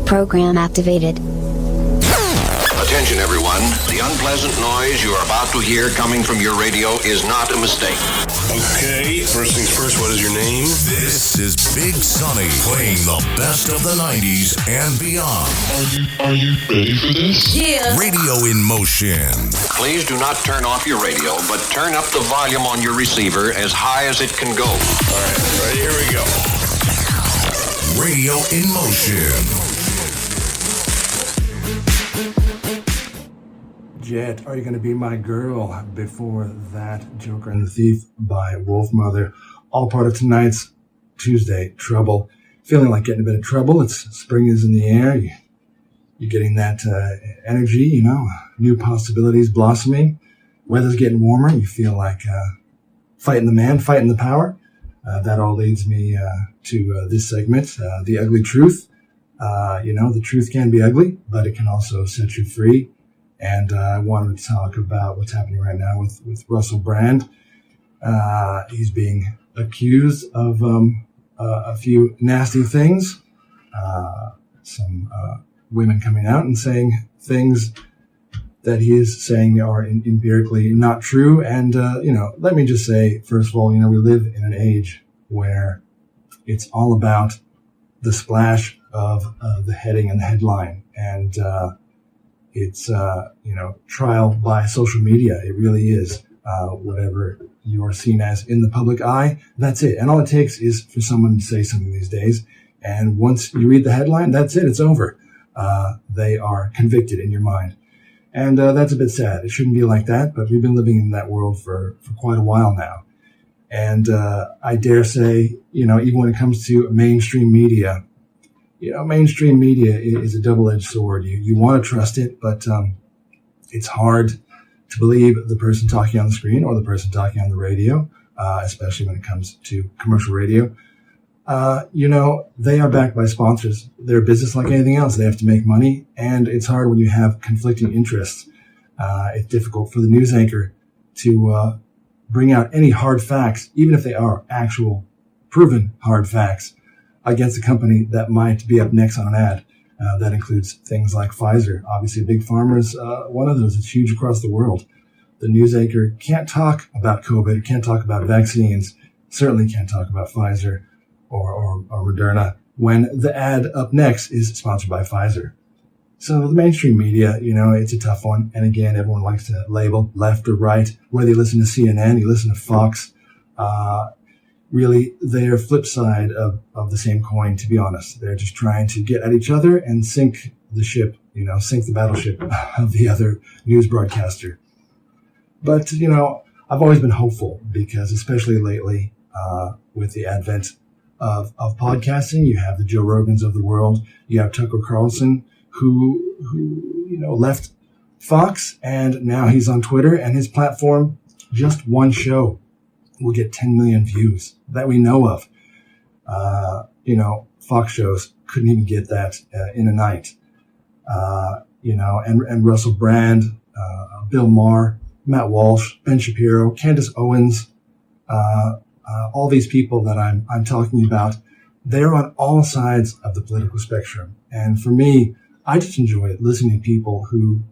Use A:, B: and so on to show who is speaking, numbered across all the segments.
A: Program activated.
B: Attention everyone, the unpleasant noise you are about to hear coming from your radio is not a mistake.
C: Okay, first things first, what is your name?
D: This is Big Sonny playing the best of the 90s and beyond.
C: Are you ready for this?
D: Yeah. Radio in motion.
B: Please do not turn off your radio, but turn up the volume on your receiver as high as it can go.
C: All right, here we go.
D: Radio in motion.
E: Jet, Are You Gonna Be My Girl? Before that, Joker and the Thief by Wolfmother. All part of tonight's Tuesday Trouble. Feeling like getting a bit of trouble. It's spring is in the air. You're getting that energy, new possibilities blossoming. Weather's getting warmer. You feel like fighting the man, fighting the power. That all leads me to this segment, The Ugly Truth. The truth can be ugly, but it can also set you free. And I wanted to talk about what's happening right now with Russell Brand. He's being accused of a few nasty things. Some women coming out and saying things that he is saying are empirically not true. And, let me just say, first of all, we live in an age where it's all about the splash of the heading and the headline. And it's, trial by social media. It really is. Whatever you are seen as in the public eye, that's it. And all it takes is for someone to say something these days. And once you read the headline, that's it. It's over. They are convicted in your mind. And that's a bit sad. It shouldn't be like that, but we've been living in that world for quite a while now. And I dare say, even when it comes to mainstream media, mainstream media is a double-edged sword. You want to trust it, but it's hard to believe the person talking on the screen or the person talking on the radio, especially when it comes to commercial radio. They are backed by sponsors. They're a business like anything else. They have to make money, and it's hard when you have conflicting interests. It's difficult for the news anchor to bring out any hard facts, even if they are actual proven hard facts, against a company that might be up next on an ad. That includes things like Pfizer. Obviously, Big Pharma is one of those. It's huge across the world. The news anchor can't talk about COVID, can't talk about vaccines, certainly can't talk about Pfizer or Moderna when the ad up next is sponsored by Pfizer. So the mainstream media, it's a tough one. And again, everyone likes to label left or right, whether you listen to CNN, you listen to Fox. Really, they're flip side of the same coin, to be honest. They're just trying to get at each other and sink the ship, sink the battleship of the other news broadcaster. But, I've always been hopeful because especially lately, with the advent of podcasting, you have the Joe Rogans of the world. You have Tucker Carlson, who left Fox, and now he's on Twitter, and his platform, just one show, will get 10 million views that we know of. Fox shows couldn't even get that in a night. And Russell Brand, Bill Maher, Matt Walsh, Ben Shapiro, Candace Owens, all these people that I'm talking about, they're on all sides of the political spectrum. And for me, I just enjoy listening to people who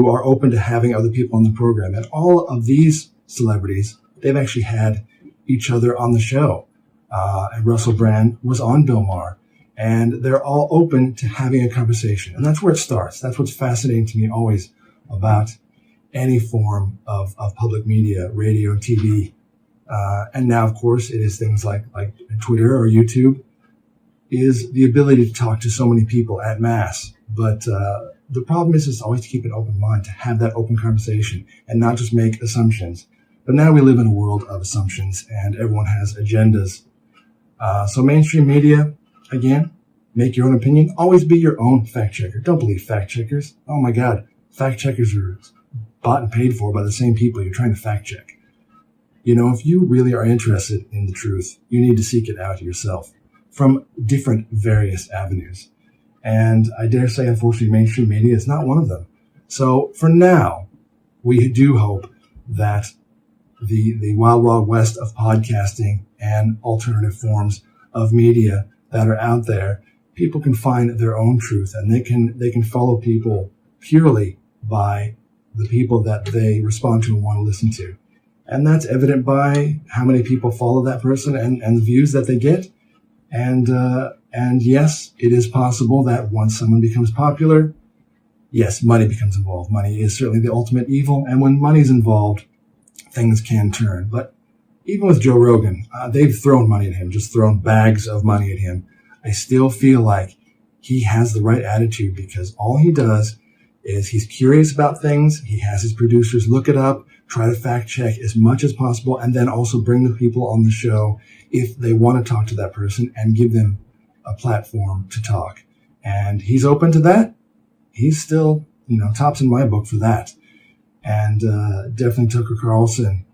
E: are open to having other people on the program. And all of these celebrities, they've actually had each other on the show. And Russell Brand was on Bill Maher. And they're all open to having a conversation. And that's where it starts. That's what's fascinating to me always about any form of public media, radio, TV. And now, of course, it is things like Twitter or YouTube, is the ability to talk to so many people at mass. But the problem is always to keep an open mind, to have that open conversation and not just make assumptions. But now we live in a world of assumptions and everyone has agendas. So mainstream media, again, make your own opinion. Always be your own fact checker. Don't believe fact checkers. Oh my God. Fact checkers are bought and paid for by the same people you're trying to fact check. If you really are interested in the truth, you need to seek it out yourself from different various avenues. And I dare say, unfortunately, mainstream media is not one of them. So for now, we do hope that the wild, wild west of podcasting and alternative forms of media that are out there people can find their own truth, and they can follow people purely by the people that they respond to and want to listen to. And that's evident by how many people follow that person and the views that they get. And yes, it is possible that once someone becomes popular, yes, money becomes involved. Money is certainly the ultimate evil. And when money's involved, things can turn. But even with Joe Rogan, they've thrown money at him, just thrown bags of money at him. I still feel like he has the right attitude, because all he does is he's curious about things. He has his producers look it up, try to fact check as much as possible, and then also bring the people on the show if they want to talk to that person and give them a platform to talk. And he's open to that. He's still, tops in my book for that. And definitely Tucker Carlson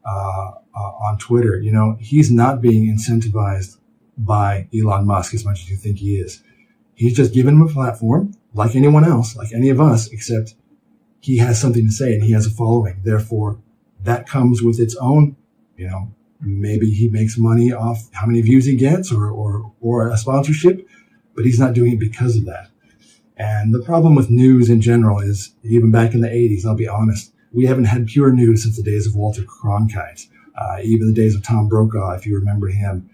E: on Twitter, he's not being incentivized by Elon Musk as much as you think he is. He's just given him a platform like anyone else, like any of us, except he has something to say and he has a following. Therefore, that comes with its own, maybe he makes money off how many views he gets or a sponsorship, but he's not doing it because of that. And the problem with news in general is, even back in the 80s, I'll be honest, we haven't had pure news since the days of Walter Cronkite, even the days of Tom Brokaw, if you remember him.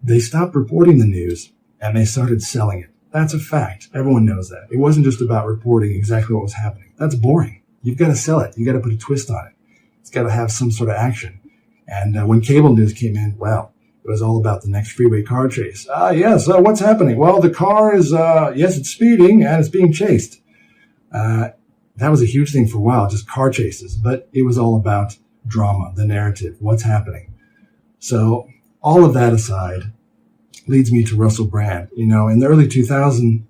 E: They stopped reporting the news and they started selling it. That's a fact. Everyone knows that. It wasn't just about reporting exactly what was happening. That's boring. You've got to sell it. You've got to put a twist on it. It's got to have some sort of action. And when cable news came in, well, it was all about the next freeway car chase. Yes, what's happening? Well, the car is, yes, it's speeding and it's being chased. That was a huge thing for a while, just car chases. But it was all about drama, the narrative, what's happening. So all of that aside leads me to Russell Brand. In the early 2000s,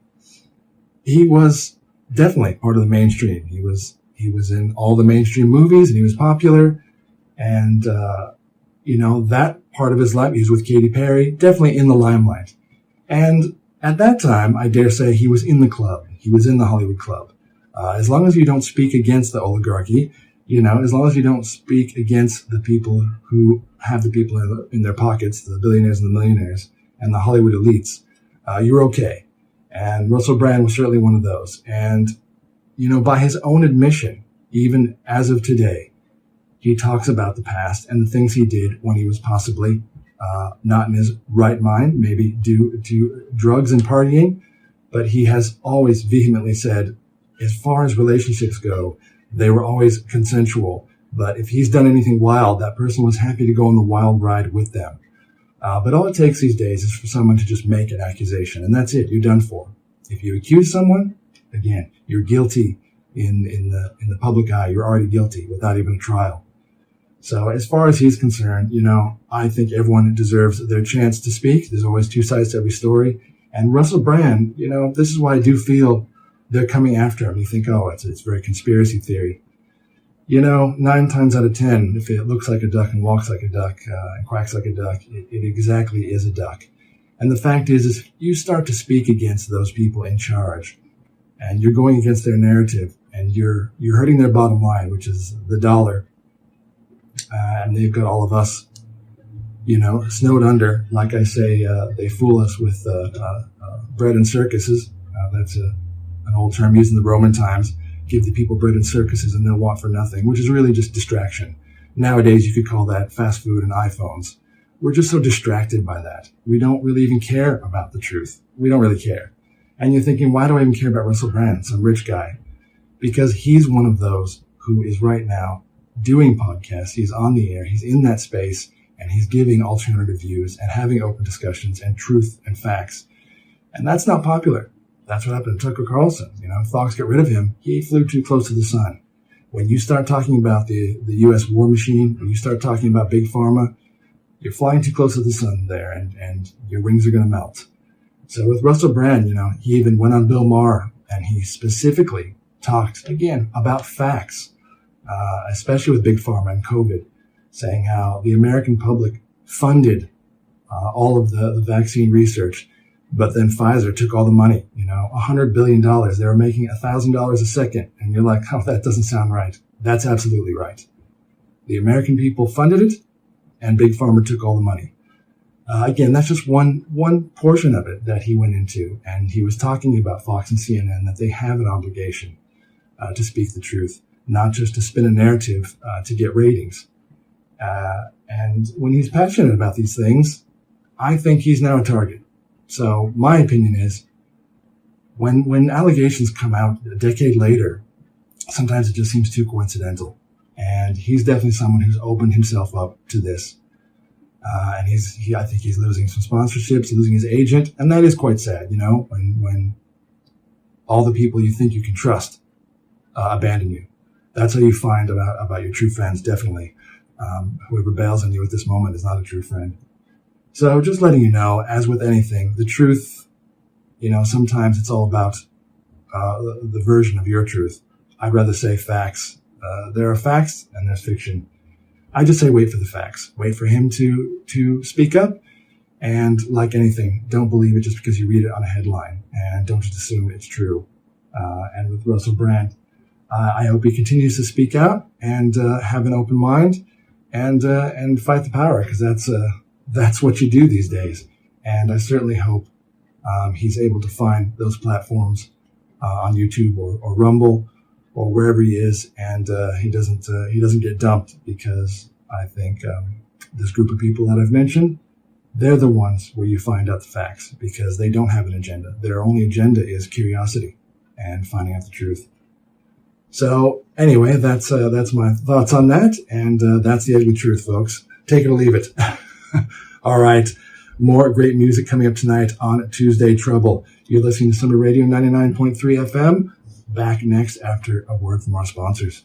E: he was definitely part of the mainstream. He was in all the mainstream movies and he was popular. And, that part of his life, he was with Katy Perry, definitely in the limelight. And at that time, I dare say he was in the club. He was in the Hollywood club. As long as you don't speak against the oligarchy, as long as you don't speak against the people who have the people in their pockets, the billionaires and the millionaires and the Hollywood elites, you're okay. And Russell Brand was certainly one of those. And, by his own admission, even as of today, he talks about the past and the things he did when he was possibly not in his right mind, maybe due to drugs and partying. But he has always vehemently said, as far as relationships go, they were always consensual. But if he's done anything wild, that person was happy to go on the wild ride with them. But all it takes these days is for someone to just make an accusation, and that's it. You're done for. If you accuse someone, again, you're guilty in the public eye. You're already guilty without even a trial. So as far as he's concerned, I think everyone deserves their chance to speak. There's always two sides to every story. And Russell Brand, this is why I do feel they're coming after him. You think, it's very conspiracy theory. 9 times out of 10, if it looks like a duck and walks like a duck and quacks like a duck, it exactly is a duck. And the fact is if you start to speak against those people in charge and you're going against their narrative and you're hurting their bottom line, which is the dollar, and they've got all of us, snowed under. Like I say, they fool us with bread and circuses. That's an old term used in the Roman times. Give the people bread and circuses and they'll want for nothing, which is really just distraction. Nowadays, you could call that fast food and iPhones. We're just so distracted by that. We don't really even care about the truth. We don't really care. And you're thinking, why do I even care about Russell Brand, some rich guy? Because he's one of those who is right now doing podcasts. He's on the air. He's in that space and he's giving alternative views and having open discussions and truth and facts. And that's not popular. That's what happened to Tucker Carlson. If Fox got rid of him, he flew too close to the sun. When you start talking about the U.S. war machine, when you start talking about big pharma, you're flying too close to the sun there and your wings are going to melt. So with Russell Brand, he even went on Bill Maher and he specifically talked, again, about facts, especially with big pharma and COVID, saying how the American public funded all of the vaccine research. But then Pfizer took all the money, $100 billion. They were making $1,000 a second. And you're like, that doesn't sound right. That's absolutely right. The American people funded it and Big Pharma took all the money. Again, that's just one portion of it that he went into, and he was talking about Fox and CNN, that they have an obligation to speak the truth, not just to spin a narrative to get ratings. And when he's passionate about these things, I think he's now a target. So my opinion is, when allegations come out a decade later, sometimes it just seems too coincidental. And he's definitely someone who's opened himself up to this. And I think he's losing some sponsorships, losing his agent, and that is quite sad, when all the people you think you can trust abandon you. That's how you find about your true friends, definitely. Whoever bails on you at this moment is not a true friend. So just letting you know, as with anything, the truth, sometimes it's all about the version of your truth. I'd rather say facts. There are facts and there's fiction. I just say wait for the facts. Wait for him to speak up. And like anything, don't believe it just because you read it on a headline. And don't just assume it's true. And with Russell Brand, I hope he continues to speak out and have an open mind and fight the power, because that's what you do these days. And I certainly hope he's able to find those platforms on YouTube or Rumble or wherever he is, and he doesn't get dumped, because I think this group of people that I've mentioned, they're the ones where you find out the facts, because they don't have an agenda. Their only agenda is curiosity and finding out the truth. So anyway, that's my thoughts on that, and that's the ugly truth, folks. Take it or leave it. All right. More great music coming up tonight on Tuesday Trouble. You're listening to Summer Radio 99.3 FM. Back next after a word from our sponsors.